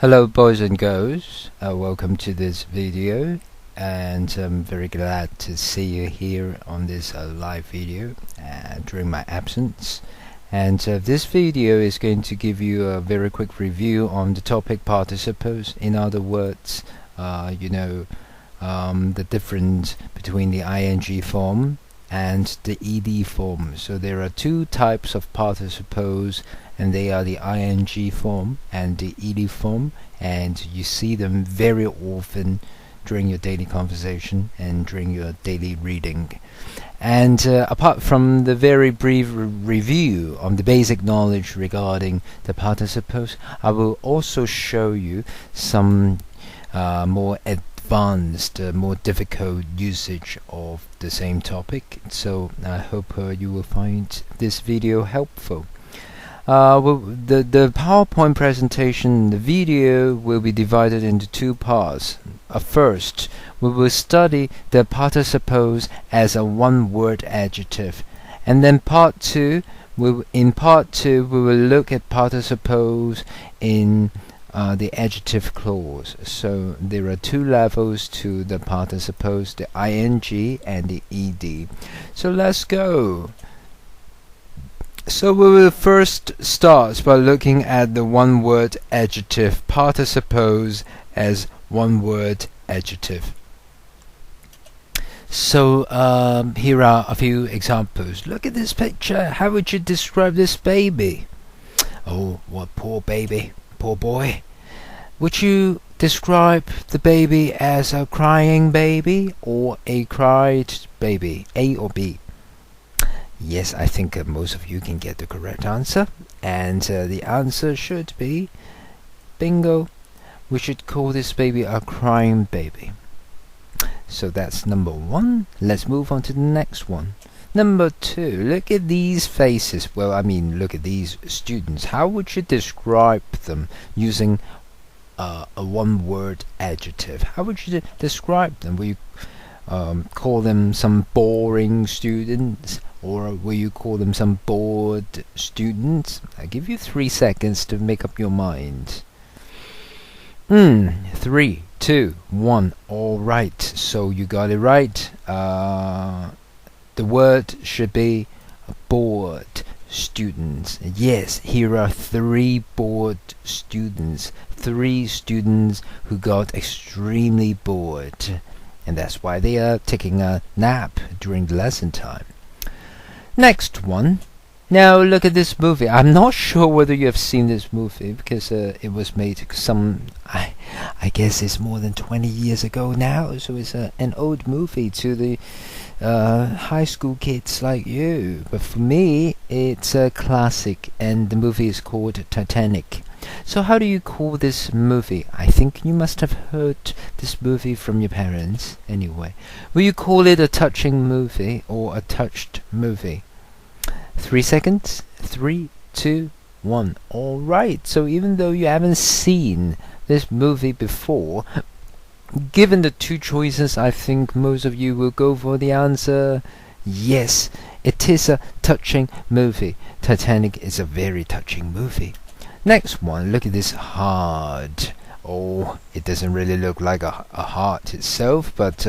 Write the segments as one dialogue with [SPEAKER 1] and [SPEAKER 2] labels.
[SPEAKER 1] Hello boys and girls, welcome to this video, and I'm very glad to see you here on this live video during my absence. And this video is going to give you a very quick review on the topic participles. In other words, the difference between the ing form and the ed form. So there are two types of participles, and they are the ing form and the ed form, and you see them very often during your daily conversation and during your daily reading. And apart from the very brief review on the basic knowledge regarding the participles, I will also show you some more advanced, more difficult usage of the same topic. So I hope you will find this video helpful. The PowerPoint presentation, the video, will be divided into two parts. First, we will study the participles as a one-word adjective, and then part two, we will look at participles in the adjective clause. So there are two levels to the participles, the ing and the ed. So let's go. So we will first start by looking at the one-word adjective, participles as one-word adjective. So here are a few examples. Look at this picture. How would you describe this baby? Oh, what poor baby, poor boy. Would you describe the baby as a crying baby or a cried baby? A or B? Yes, I think most of you can get the correct answer, and the answer should be bingo. We should call this baby a crying baby. So that's number one. Let's move on to the next one. Number two, look at these faces. Well, I mean, look at these students. How would you describe them using a one-word adjective? How would you describe them? Will you call them some boring students, or will you call them some bored students? I give you 3 seconds to make up your mind. 3, 2, 1. All right, so you got it right. The word should be bored students. Yes, here are 3 bored students. 3 students who got extremely bored, and that's why they are taking a nap during the lesson time. Next one. Now look at this movie. I'm not sure whether you have seen this movie, because it was made I guess it's more than 20 years ago now, so it's an old movie to the high school kids like you. But for me, it's a classic, and the movie is called Titanic. So how do you call this movie? I think you must have heard this movie from your parents anyway. Will you call it a touching movie or a touched movie? 3 seconds. 3, 2, 1. All right. So even though you haven't seen this movie before, given the two choices, I think most of you will go for the answer yes. It is a touching movie. Titanic is a very touching movie. Next one, look at this heart. Oh, it doesn't really look like a heart itself, but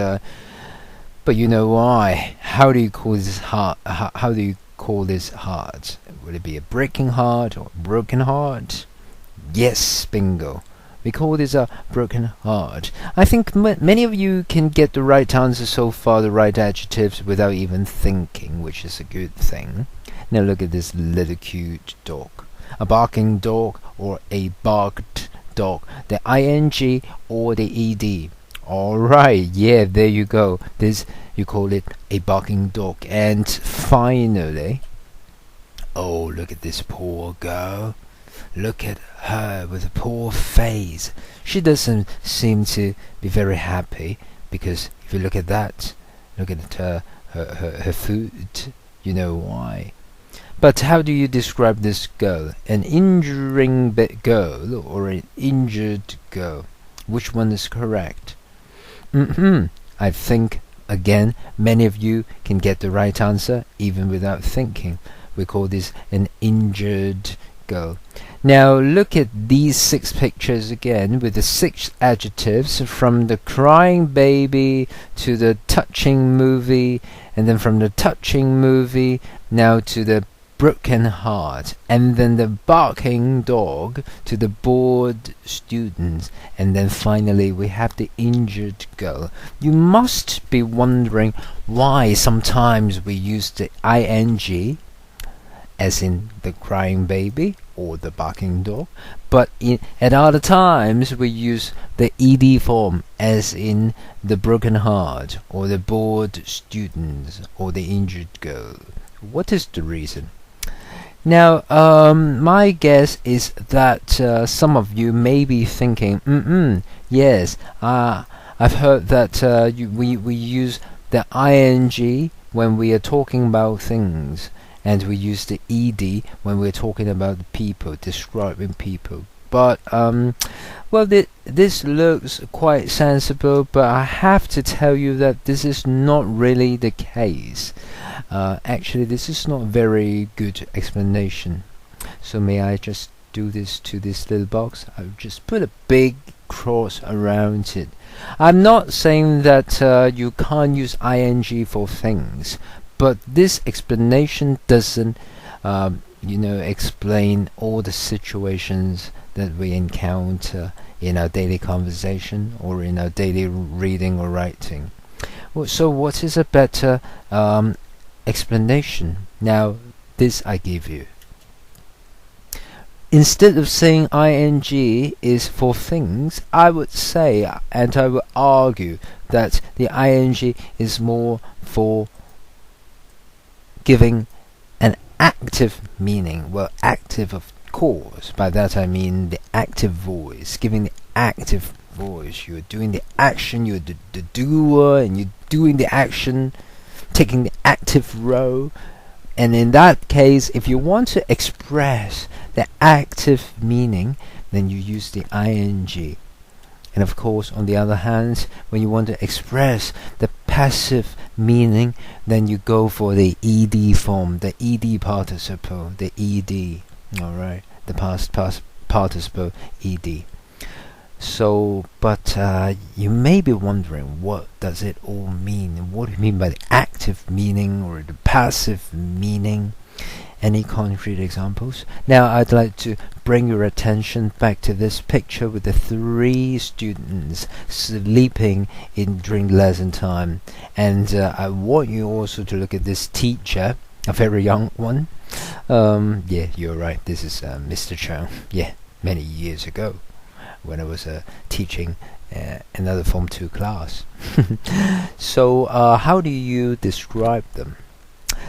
[SPEAKER 1] you know why. How do you call this heart? How do you call this heart? Would it be a breaking heart or a broken heart? Yes, bingo. We call this a broken heart. I think many of you can get the right answer so far, the right adjectives, without even thinking, which is a good thing. Now look at this little cute dog. A barking dog or a barked dog, the ing or the ed. Alright, yeah, there you go. This, you call it a barking dog. And finally, oh, look at this poor girl. Look at her with a poor face. She doesn't seem to be very happy, because if you look at that, look at her food, you know why. But how do you describe this girl? An injuring girl or an injured girl? Which one is correct? I think, again, many of you can get the right answer even without thinking. We call this an injured girl. Now look at these 6 pictures again with the 6 adjectives, from the crying baby to the touching movie, and then from the touching movie now to the broken heart, and then the barking dog to the bored students, and then finally we have the injured girl. You must be wondering why sometimes we use the ing, as in the crying baby or the barking dog, but at other times we use the ed form, as in the broken heart or the bored students or the injured girl. What is the reason? Now, my guess is that some of you may be thinking, yes, I've heard that we use the ing when we are talking about things, and we use the ed when we're talking about people, describing people. But, well, this looks quite sensible, but I have to tell you that this is not really the case. Actually, this is not a very good explanation. So may I just do this to this little box? I'll just put a big cross around it. I'm not saying that you can't use ing for things, but this explanation doesn't explain all the situations that we encounter in our daily conversation or in our daily reading or writing. So what is a better explanation? Now, this I give you. Instead of saying ing is for things, I would say, and I would argue, that the ing is more for giving an active meaning. Well, active, of course. By that I mean the active voice, giving the active voice. You're doing the action, you're the doer, and you're doing the action, taking the active role. And in that case, if you want to express the active meaning, then you use the ing. And of course, on the other hand, when you want to express the passive meaning, then you go for the ed form, the ed participle, the ed. Alright, the past participle ed. So, but you may be wondering, what does it all mean? What do you mean by the active meaning or the passive meaning? Any concrete examples? Now, I'd like to bring your attention back to this picture with the 3 students sleeping during lesson time. And I want you also to look at this teacher, a very young one. Yeah, you're right. This is Mr. Chang. Yeah, many years ago, when I was teaching another Form 2 class. So, how do you describe them?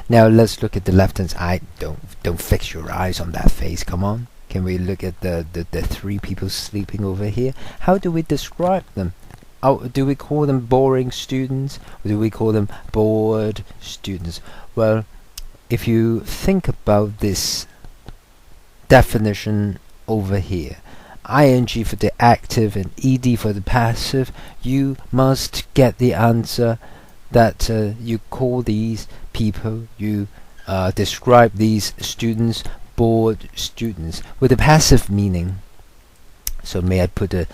[SPEAKER 1] Now let's look at the left hand side. Don't fix your eyes on that face. Come on. Can we look at the 3 people sleeping over here? How do we describe them? Do we call them boring students, or do we call them bored students? Well, if you think about this definition over here, ing for the active and ed for the passive, you must get the answer that you call these people, you describe these students, bored students, with a passive meaning. So may I put a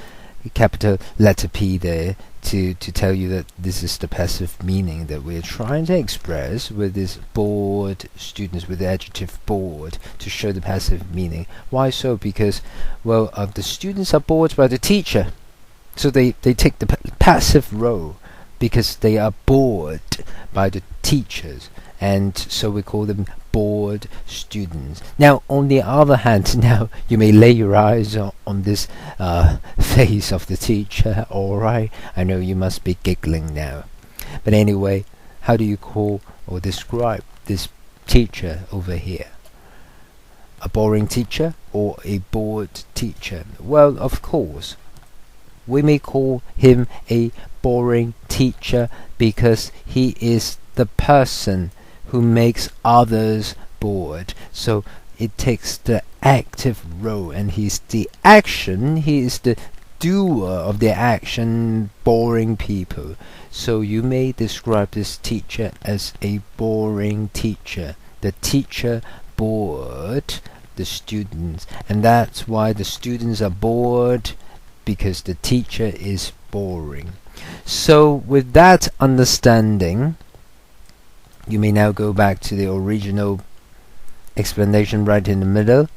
[SPEAKER 1] capital letter P there to tell you that this is the passive meaning that we're trying to express with this bored students, with the adjective bored, to show the passive meaning. Why so? Because, well, the students are bored by the teacher, so they take the passive role because they are bored by the teachers, and so we call them bored students. Now, on the other hand, now you may lay your eyes on this face of the teacher. Alright, I know you must be giggling now. But anyway, how do you call or describe this teacher over here? A boring teacher or a bored teacher? Well, of course, we may call him a boring teacher because he is the person who makes others bored. So it takes the active role, and he's the action, he is the doer of the action, boring people. So you may describe this teacher as a boring teacher. The teacher bored the students, and that's why the students are bored, because the teacher is boring. So with that understanding, you may now go back to the original explanation right in the middle.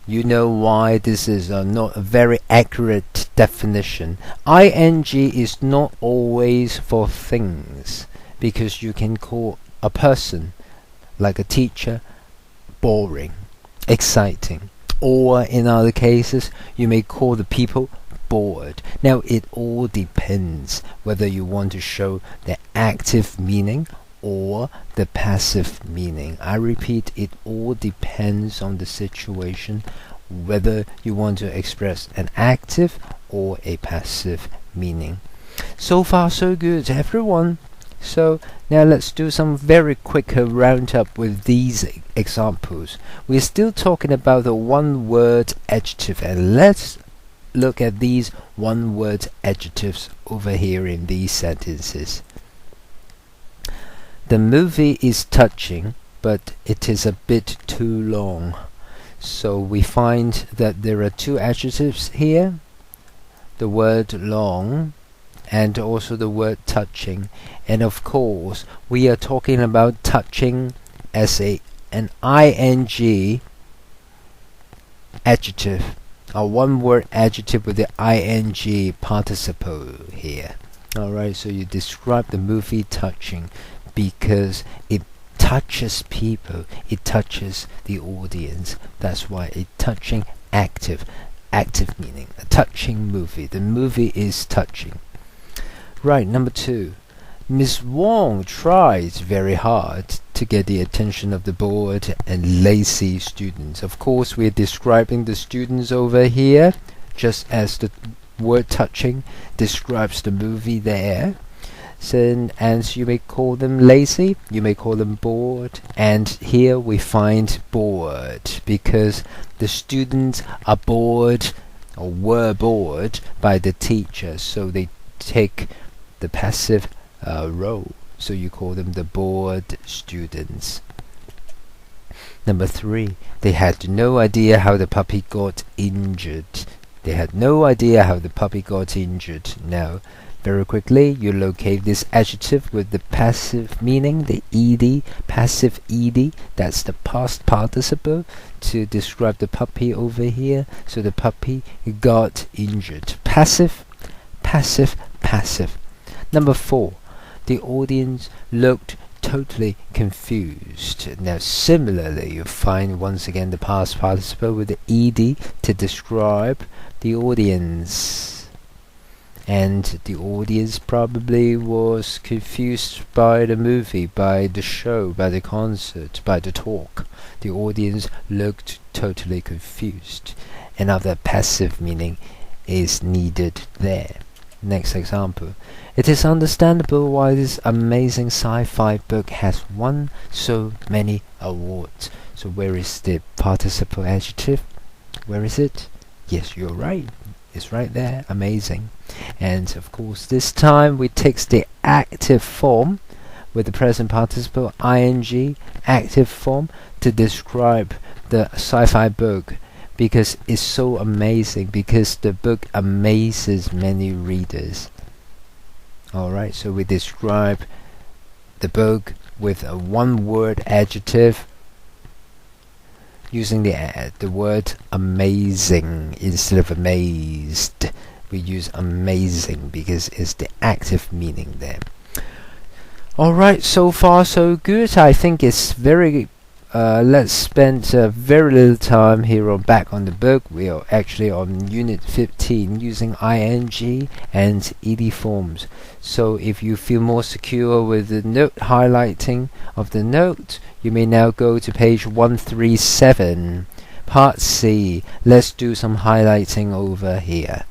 [SPEAKER 1] You know why this is not a very accurate definition. ing is not always for things, because you can call a person, like a teacher, boring, exciting, or in other cases you may call the people bored. Now it all depends whether you want to show the active meaning or the passive meaning. I repeat, it all depends on the situation, whether you want to express an active or a passive meaning. So far so good, everyone. So now let's do some very quick roundup with these examples. We're still talking about the one-word adjective, and let's look at these one-word adjectives over here in these sentences. The movie is touching, but it is a bit too long. So we find that there are two adjectives here, the word long and also the word touching. And of course we are talking about touching as an ing adjective, a one word adjective with the ing participle here. Alright, so you describe the movie touching because it touches people, it touches the audience. That's why a touching active meaning, a touching movie. The movie is touching. Right, number 2. Miss Wong tries very hard to get the attention of the bored and lazy students. Of course, we're describing the students over here, just as the word touching describes the movie there. So, and you may call them lazy, you may call them bored, and here we find bored because the students are bored or were bored by the teacher, so they take the passive role, so you call them the bored students. Number 3, they had no idea how the puppy got injured. They had no idea how the puppy got injured. Now, very quickly, you locate this adjective with the passive meaning, the ed, passive ed, that's the past participle to describe the puppy over here. So the puppy got injured. Passive, passive, passive. Number 4, the audience looked totally confused. Now similarly, you find once again the past participle with the ed to describe the audience. And the audience probably was confused by the movie, by the show, by the concert, by the talk. The audience looked totally confused. Another passive meaning is needed there. Next example. It is understandable why this amazing sci-fi book has won so many awards. So where is the participle adjective? Where is it? Yes, you're right. It's right there. Amazing. And of course this time we take the active form with the present participle ing, active form, to describe the sci-fi book, because it's so amazing, because the book amazes many readers. Alright, so we describe the book with a one-word adjective using the word amazing instead of amazed. We use amazing because it's the active meaning there. Alright, so far so good. I think it's very let's spend very little time here on back on the book. We are actually on unit 15 using ing and ed forms. So if you feel more secure with the note highlighting of the note, you may now go to page 137, part C. Let's do some highlighting over here.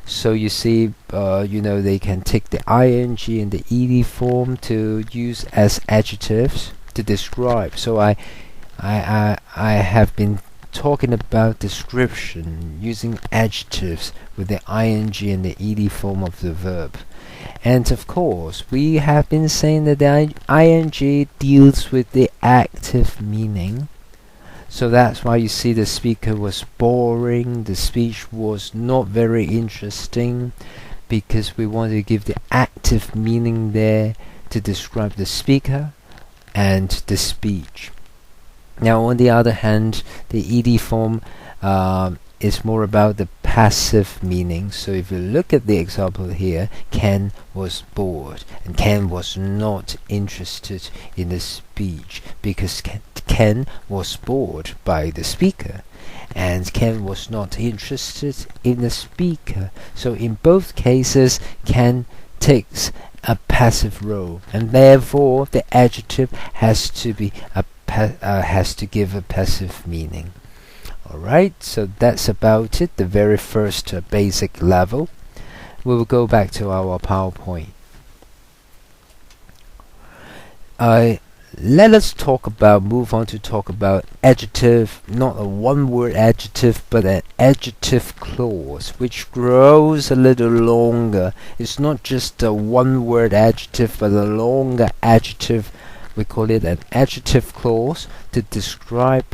[SPEAKER 1] So you see, they can take the ing and the ed form to use as adjectives to describe. So I have been talking about description using adjectives with the ing and the ed form of the verb. And of course, we have been saying that the ing deals with the active meaning. So that's why you see the speaker was boring, the speech was not very interesting, because we want to give the active meaning there to describe the speaker and the speech. Now, on the other hand, the ed form is more about the passive meaning. So if you look at the example here, Ken was bored, and Ken was not interested in the speech because Ken was bored by the speaker, and Ken was not interested in the speaker. So in both cases, Ken takes a passive role, and therefore the adjective has to be has to give a passive meaning. Alright, so that's about it, the very first basic level. We will go back to our PowerPoint. Let us move on to talk about adjective, not a one-word adjective, but an adjective clause, which grows a little longer. It's not just a one-word adjective, but a longer adjective. We call it an adjective clause to describe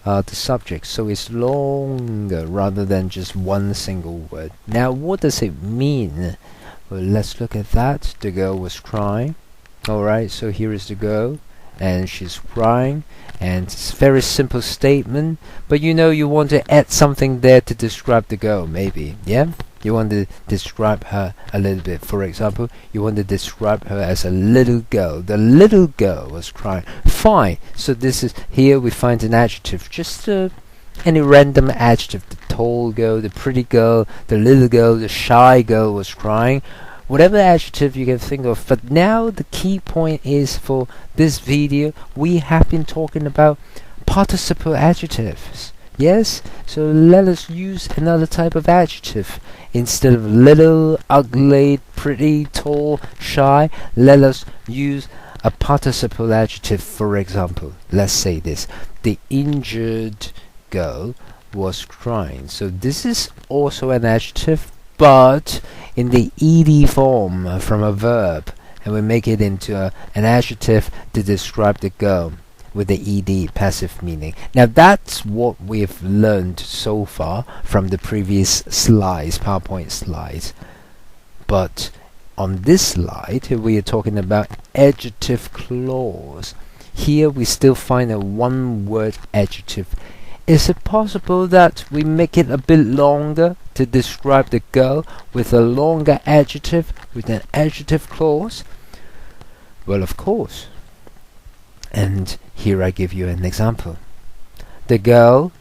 [SPEAKER 1] the subject. So it's longer rather than just one single word. Now, what does it mean? Well, let's look at that. The girl was crying. Alright, so here is the girl, and she's crying, and it's a very simple statement, but you want to add something there to describe the girl, maybe, yeah? You want to describe her a little bit. For example, you want to describe her as a little girl. The little girl was crying. Fine, so this is, here we find an adjective, just any random adjective. The tall girl, the pretty girl, the little girl, the shy girl was crying. Whatever adjective you can think of. But now the key point is, for this video, we have been talking about participle adjectives. Yes? So let us use another type of adjective. Instead of little, ugly, pretty, tall, shy, let us use a participle adjective. For example, let's say this: the injured girl was crying. So this is also an adjective, but in the ed form from a verb, and we make it into an adjective to describe the girl with the ed passive meaning. Now that's what we've learned so far from the previous slides, PowerPoint slides. But on this slide, we are talking about adjective clause. Here we still find a one-word adjective. Is it possible that we make it a bit longer to describe the girl with a longer adjective, with an adjective clause? Well, of course. And here I give you an example. The girl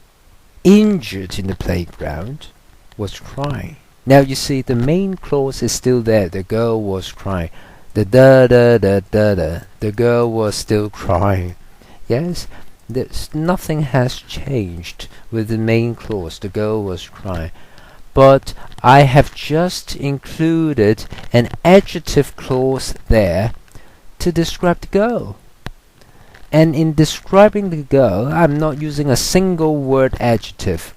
[SPEAKER 1] injured in the playground was crying. Now you see, the main clause is still there. The girl was crying. The the girl was still crying. Yes? Nothing has changed with the main clause. The girl was crying. But I have just included an adjective clause there to describe the girl. And in describing the girl, I'm not using a single word adjective.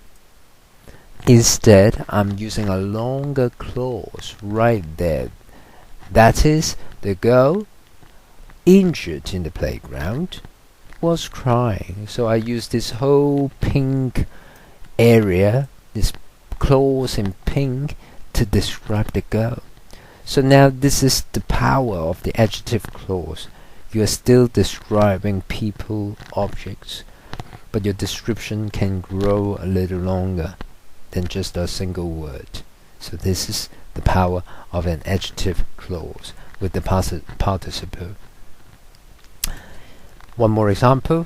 [SPEAKER 1] Instead, I'm using a longer clause right there. That is, the girl injured in the playground was crying. So I use this whole pink area, this clause in pink, to describe the girl. So now this is the power of the adjective clause. You are still describing people, objects, but your description can grow a little longer than just a single word. So this is the power of an adjective clause with the participle. One more example.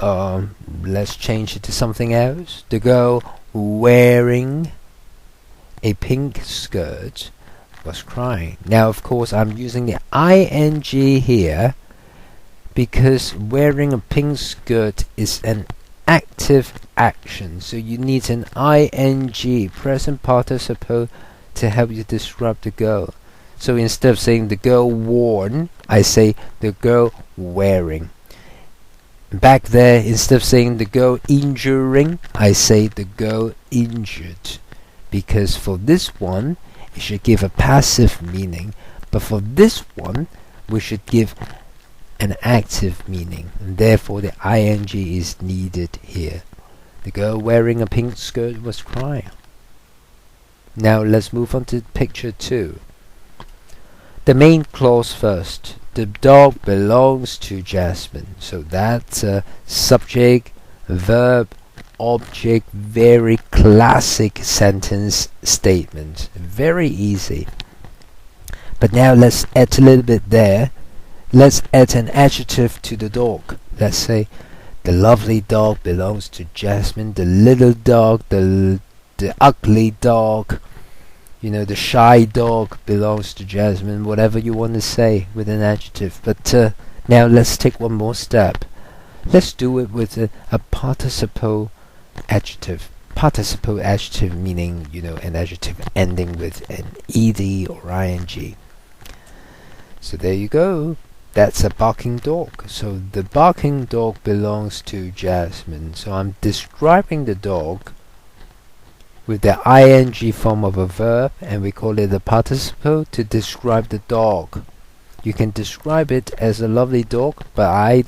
[SPEAKER 1] Let's change it to something else. The girl wearing a pink skirt was crying. Now, of course, I'm using the ing here because wearing a pink skirt is an active action. So you need an ing, present participle, to help you describe the girl. So instead of saying the girl worn, I say the girl wearing. Back there, instead of saying the girl injuring, I say the girl injured. Because for this one, it should give a passive meaning. But for this one, we should give an active meaning, and therefore the ing is needed here. The girl wearing a pink skirt was crying. Now let's move on to picture 2. The main clause first. The dog belongs to Jasmine. So that's a subject, verb, object, very classic sentence statement. Very easy. But now let's add a little bit there. Let's add an adjective to the dog. Let's say the lovely dog belongs to Jasmine. The little dog, the ugly dog, the shy dog belongs to Jasmine. Whatever you want to say with an adjective. But now let's take one more step. Let's do it with a participle adjective. Participle adjective meaning, an adjective ending with an ed or ing. So there you go. That's a barking dog. So the barking dog belongs to Jasmine. So I'm describing the dog with the ing form of a verb, and we call it a participle to describe the dog. You can describe it as a lovely dog, but I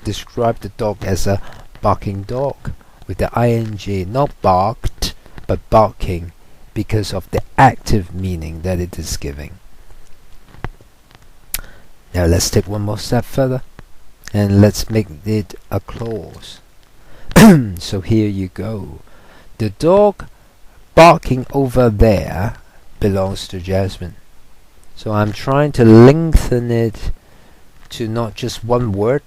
[SPEAKER 1] describe the dog as a barking dog with the ing, not barked, but barking, because of the active meaning that it is giving. Now let's take one more step further, and let's make it a clause. So here you go. The dog barking over there belongs to Jasmine. So I'm trying to lengthen it to not just one word,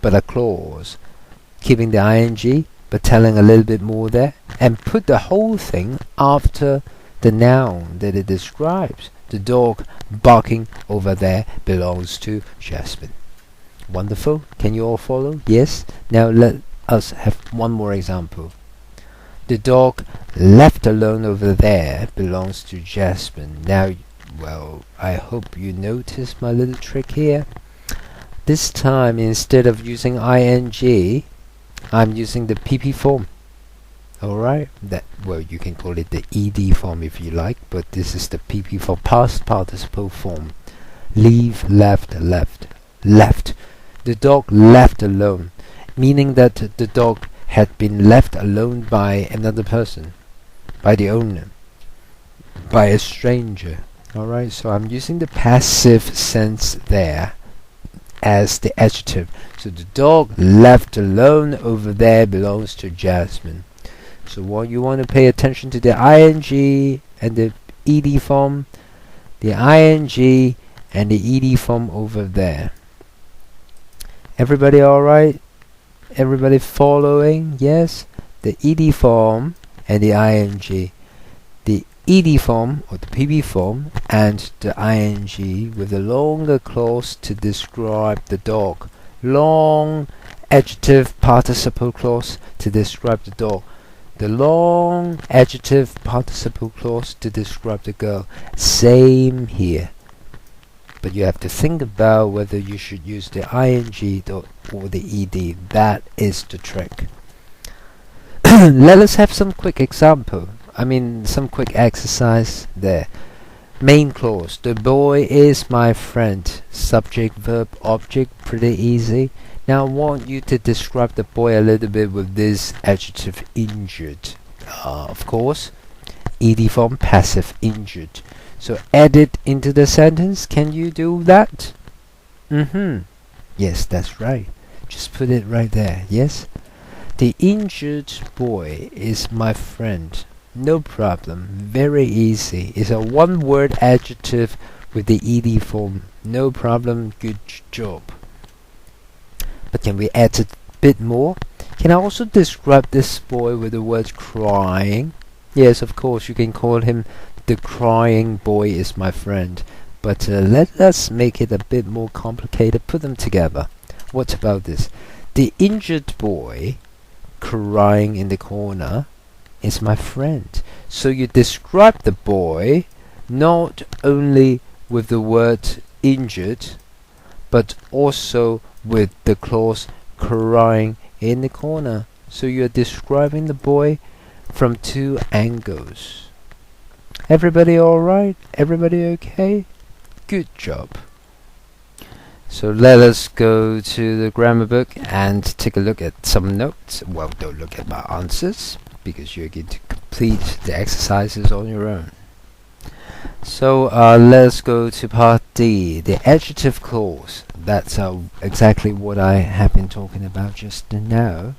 [SPEAKER 1] but a clause, keeping the ing, but telling a little bit more there, and put the whole thing after the noun that it describes. The dog barking over there belongs to Jasmine. Wonderful. Can you all follow? Yes? Now let us have one more example. The dog left alone over there belongs to Jasmine. Now, well, I hope you notice my little trick here. This time, instead of using ing, I'm using the pp form. Alright, you can call it the ed form if you like, but this is the pp for past participle form. Leave, left. The dog left alone, meaning that the dog had been left alone by another person, by the owner, by a stranger. Alright, so I'm using the passive sense there as the adjective. So the dog left alone over there belongs to Jasmine. So what you want to pay attention to the ing and the ed form, the ing and the ed form over there. Everybody alright? Everybody following? Yes? The ed form and the ing. The ed form or the pp form and the ing with a longer clause to describe the dog. Long adjective participle clause to describe the dog. The long adjective participle clause to describe the girl. Same here. But you have to think about whether you should use the ing or the ed. That is the trick. Let us have some quick example. Some quick exercise there. Main clause. The boy is my friend. Subject, verb, object. Pretty easy. Now I want you to describe the boy a little bit with this adjective injured. Of course, ed form passive injured. So add it into the sentence. Can you do that? Yes, that's right. Just put it right there. Yes? The injured boy is my friend. No problem. Very easy. It's a one-word adjective with the ed form. No problem. Good job. But can we add a bit more? Can I also describe this boy with the word crying? Yes, of course, you can call him the crying boy is my friend. But let us make it a bit more complicated. Put them together. What about this? The injured boy crying in the corner is my friend. So you describe the boy not only with the word injured, but also with the clause crying in the corner. So you're describing the boy from two angles. Everybody alright? Everybody okay? Good job. So let us go to the grammar book and take a look at some notes. Well, don't look at my answers because you're going to complete the exercises on your own. So let's go to part D, the adjective clause. That's exactly what I have been talking about just now.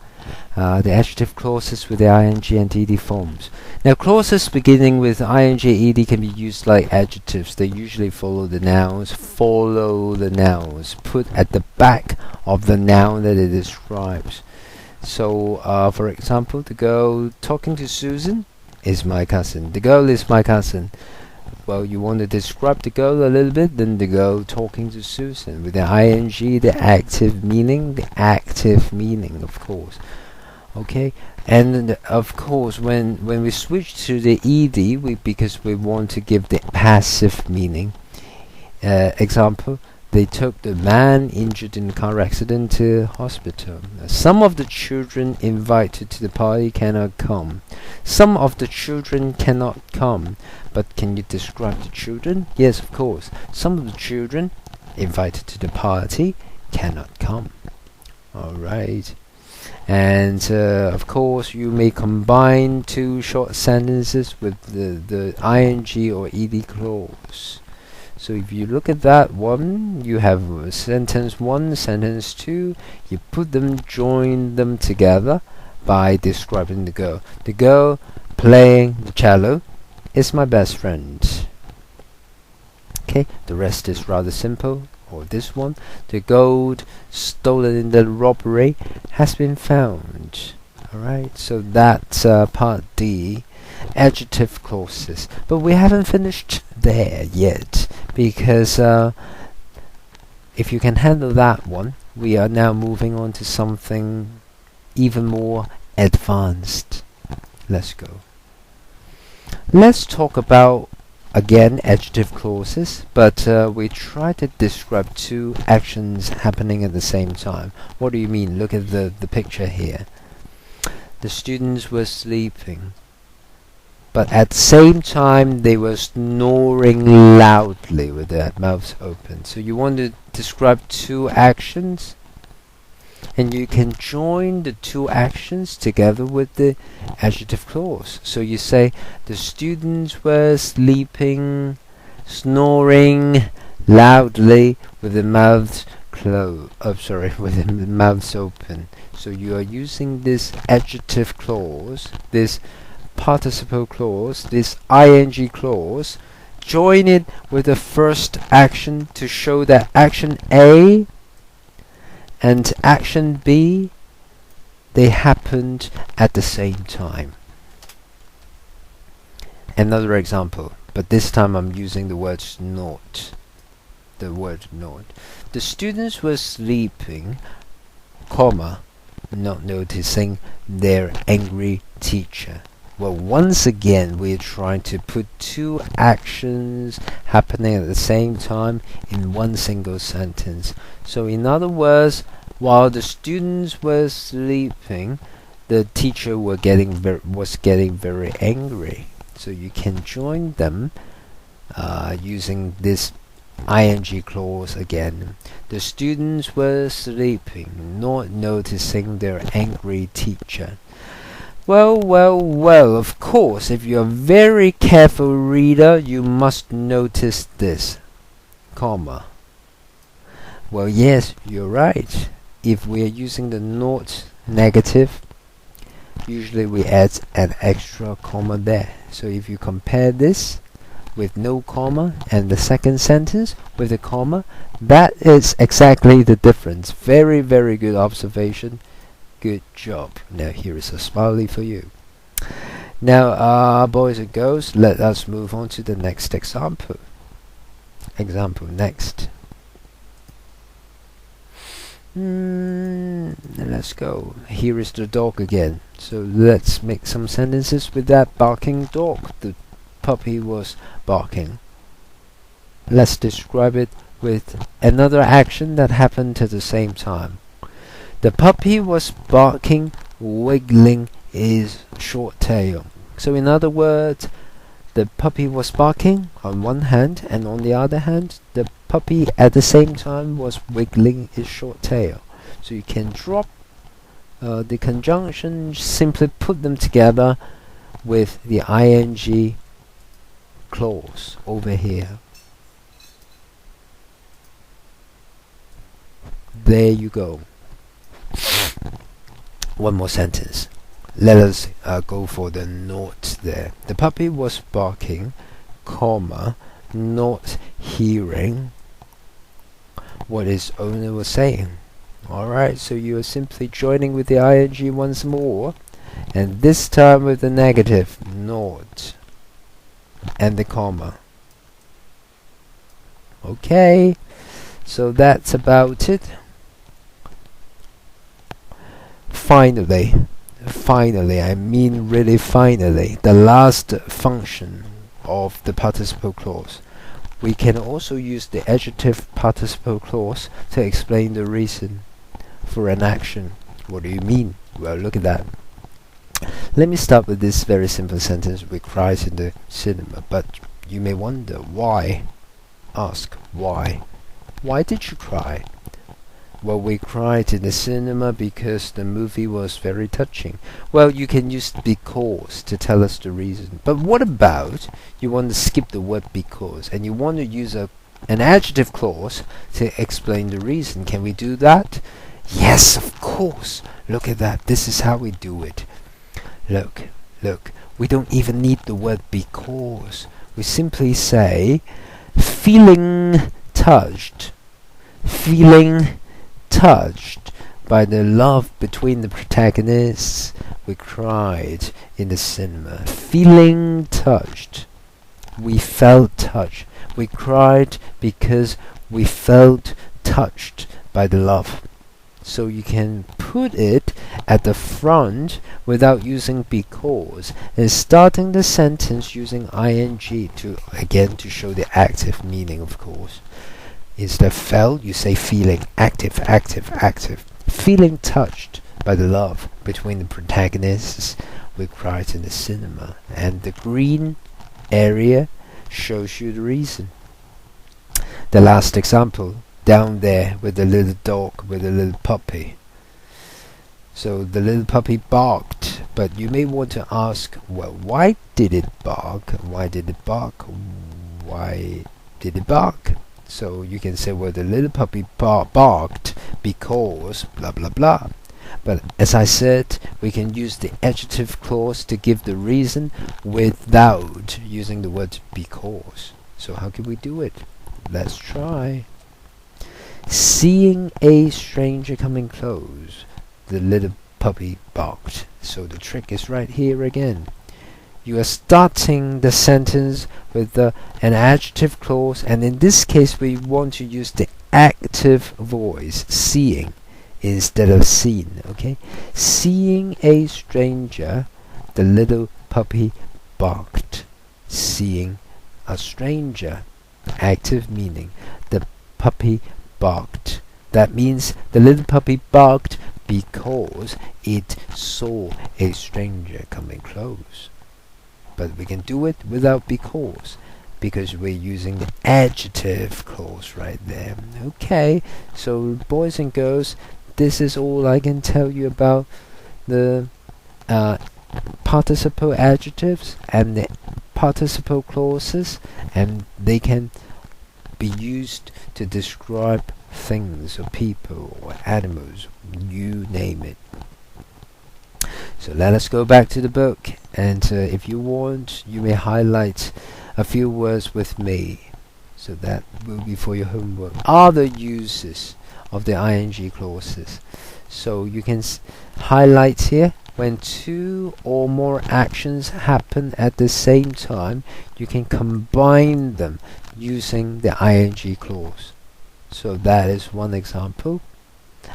[SPEAKER 1] The adjective clauses with the ing and ed forms. Now, clauses beginning with ing, ed can be used like adjectives. They usually follow the nouns, put at the back of the noun that it describes. So, for example, the girl talking to Susan is my cousin. The girl is my cousin. Well, you want to describe the girl a little bit, then the girl talking to Susan with the ing, the active meaning, of course. Okay, and of course, when we switch to the ed, because we want to give the passive meaning. Example: they took the man injured in a car accident to hospital. Some of the children invited to the party cannot come. Some of the children cannot come. But can you describe the children? Yes, of course. Some of the children invited to the party cannot come. Alright. And of course, you may combine two short sentences with the ing or ed clause. So if you look at that one, you have sentence 1, sentence 2. You put them, join them together by describing the girl. The girl playing the cello is my best friend. Okay, the rest is rather simple. Or this one, the gold stolen in the robbery has been found. Alright, so that's part D, adjective clauses. But we haven't finished there yet, because if you can handle that one, we are now moving on to something even more advanced. Let's go. Let's talk about again adjective clauses, but we try to describe two actions happening at the same time. What do you mean? Look at the picture here. The students were sleeping, but at the same time they were snoring loudly with their mouths open. So you want to describe two actions, and you can join the two actions together with the adjective clause. So you say the students were sleeping, snoring loudly with their mouths closed. With their mouths open. So you are using this adjective clause, this participle clause, this ing clause, join it with the first action to show that action A and action B, they happened at the same time. Another example, but this time I'm using the word not. The word not. The students were sleeping, comma, not noticing their angry teacher. Well, once again, we're trying to put two actions happening at the same time in one single sentence. So in other words, while the students were sleeping, the teacher was getting very angry. So you can join them using this ing clause again. The students were sleeping, not noticing their angry teacher. Well, of course, if you're a very careful reader, you must notice this, comma. Well, yes, you're right. If we are using the not negative, usually we add an extra comma there. So if you compare this with no comma and the second sentence with a comma, that is exactly the difference. Very, very good observation. Good job. Now here is a smiley for you. Now, boys and girls, let us move on to the next example. Example next. Let's go. Here is the dog again. So let's make some sentences with that barking dog. The puppy was barking. Let's describe it with another action that happened at the same time. The puppy was barking, wiggling his short tail. So in other words, the puppy was barking on one hand, and on the other hand, the puppy at the same time was wiggling its short tail. So you can drop the conjunction, simply put them together with the ing clause over here. There you go. One more sentence. Let us go for the not there. The puppy was barking, comma, not hearing what his owner was saying. Alright, so you are simply joining with the ing once more, and this time with the negative, not, and the comma. Okay, so that's about it. Finally, I mean really finally, the last function of the participle clause. We can also use the adjective participle clause to explain the reason for an action. What do you mean? Well, look at that. Let me start with this very simple sentence: we cried in the cinema. But you may wonder why. Ask why. Why did you cry? Well, we cried in the cinema because the movie was very touching. Well, you can use because to tell us the reason. But what about you want to skip the word because and you want to use an adjective clause to explain the reason? Can we do that? Yes, of course. Look at that. This is how we do it. Look. We don't even need the word because. We simply say feeling touched by the love between the protagonists, we cried in the cinema. Feeling touched. We felt touched. We cried because we felt touched by the love. So you can put it at the front without using because, and starting the sentence using ing to show the active meaning, of course. Instead of felt, you say feeling. Active. Feeling touched by the love between the protagonists, we cried in the cinema. And the green area shows you the reason. The last example, down there with the little dog, with the little puppy. So the little puppy barked, but you may want to ask, well, why did it bark? Why did it bark? Why did it bark? So you can say, well, the little puppy barked because blah blah blah. But as I said, we can use the adjective clause to give the reason without using the word because. So how can we do it? Let's try. Seeing a stranger coming close, the little puppy barked. So the trick is right here again. You are starting the sentence with an adjective clause, and in this case we want to use the active voice, seeing, instead of seen. Okay, seeing a stranger, the little puppy barked. Seeing a stranger, active meaning, the puppy barked. That means the little puppy barked because it saw a stranger coming close. But we can do it without because we're using the adjective clause right there. Okay, so boys and girls, this is all I can tell you about the participle adjectives and the participle clauses, and they can be used to describe things or people or animals, you name it. So let us go back to the book, and if you want, you may highlight a few words with me. So that will be for your homework. Other uses of the ing clauses. So you can highlight here, when two or more actions happen at the same time, you can combine them using the ing clause. So that is one example.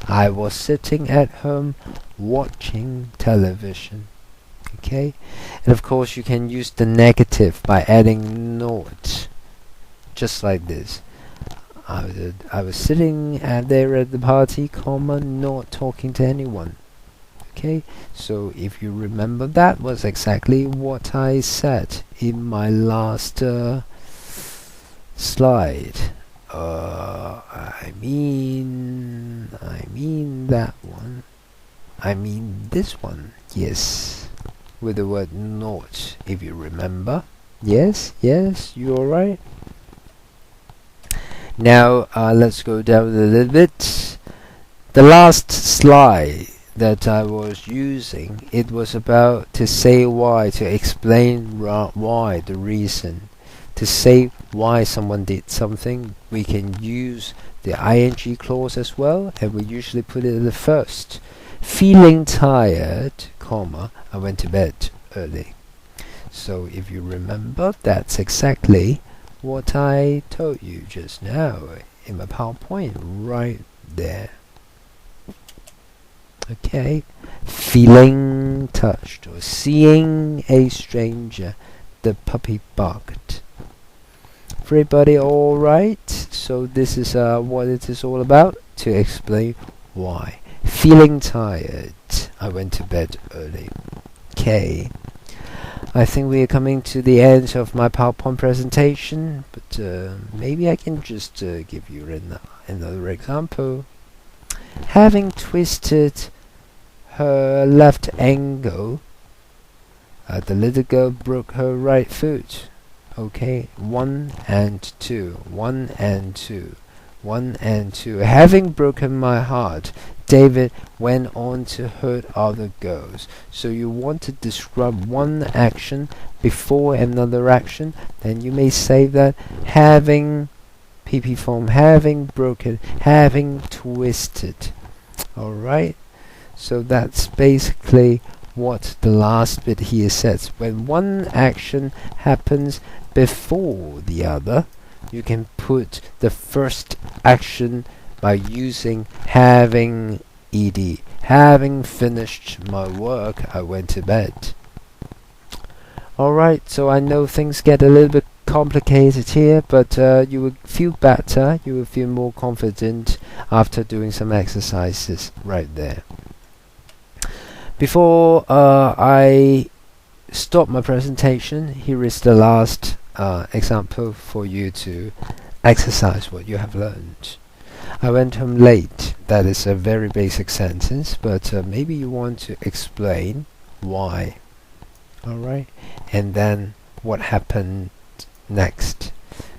[SPEAKER 1] I was sitting at home watching television. Okay, and of course you can use the negative by adding not, just like this. I was sitting there at the party, comma, not talking to anyone. Okay, so if you remember, that was exactly what I said in my last slide. I mean that one. I mean this one. Yes. With the word not, if you remember. Yes, you alright? Now, let's go down a little bit. The last slide that I was using, it was about to say why, to explain why, the reason. To say why someone did something, we can use the ing clause as well, and we usually put it in the first. Feeling tired, comma, I went to bed early. So if you remember, that's exactly what I told you just now in my PowerPoint, right there. Okay, feeling touched or seeing a stranger, the puppy barked. Everybody all right? So this is what it is all about, to explain why. Feeling tired, I went to bed early. Okay, I think we are coming to the end of my PowerPoint presentation, but maybe I can just give you another example. Having twisted her left ankle, the little girl broke her right foot. Okay, 1 and 2, 1 and 2, 1 and 2. Having broken my heart, David went on to hurt other girls. So you want to describe one action before another action, then you may say that having PP form, having broken, having twisted. Alright, so that's basically what the last bit here says. When one action happens before the other, you can put the first action by using having ed. Having finished my work, I went to bed. Alright, so I know things get a little bit complicated here, but you will feel better, you will feel more confident after doing some exercises right there. Before I stop my presentation, here is the last example for you to exercise what you have learned. I went home late. That is a very basic sentence, but maybe you want to explain why. Alright, and then what happened next.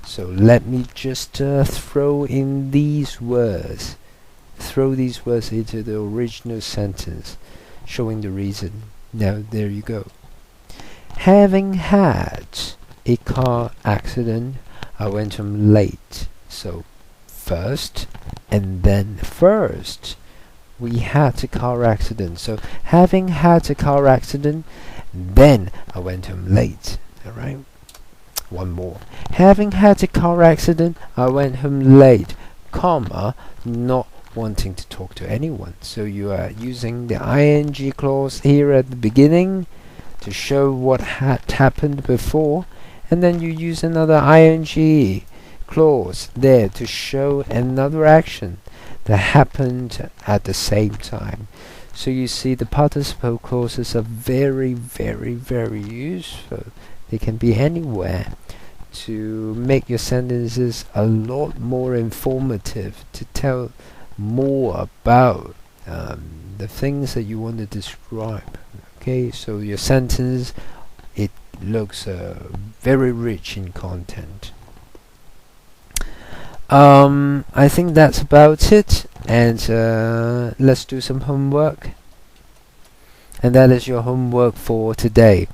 [SPEAKER 1] So let me just throw in these words. Throw these words into the original sentence, showing the reason. Now there you go. Having had a car accident, I went home late. So first and then first. We had a car accident. So having had a car accident, then I went home late. Alright? One more. Having had a car accident, I went home late, comma, not wanting to talk to anyone. So you are using the ing clause here at the beginning to show what had happened before, and then you use another ing clause there to show another action that happened at the same time. So you see, the participle clauses are very, very, very useful. They can be anywhere to make your sentences a lot more informative, to tell more about the things that you want to describe. Okay, so your sentence, it looks very rich in content. I think that's about it, and let's do some homework. And that is your homework for today.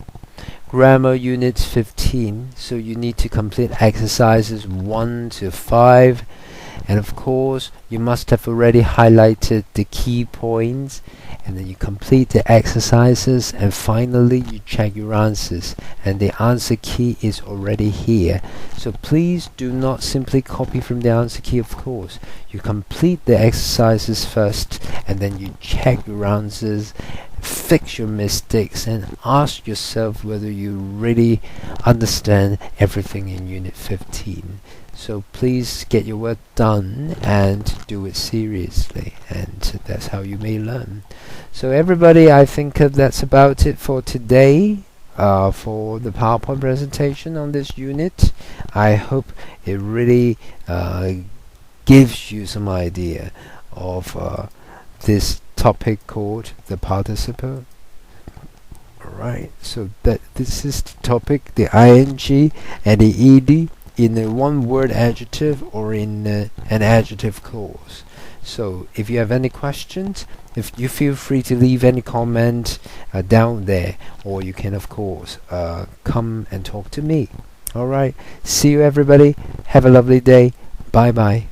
[SPEAKER 1] Grammar Unit 15, so you need to complete exercises 1 to 5, and of course you must have already highlighted the key points, and then you complete the exercises, and finally you check your answers, and the answer key is already here. So please do not simply copy from the answer key. Of course, you complete the exercises first, and then you check your answers, fix your mistakes, and ask yourself whether you really understand everything in Unit 15. So please get your work done and do it seriously, and that's how you may learn. So everybody, I think that's about it for today. for the PowerPoint presentation on this unit. I hope it really gives you some idea of this topic called the participle. Alright, so that this is the topic, the ing and the ed in a one word adjective or in an adjective clause. So if you have any questions, if you feel free to leave any comment down there, or you can of course come and talk to me. Alright, see you everybody, have a lovely day, bye bye.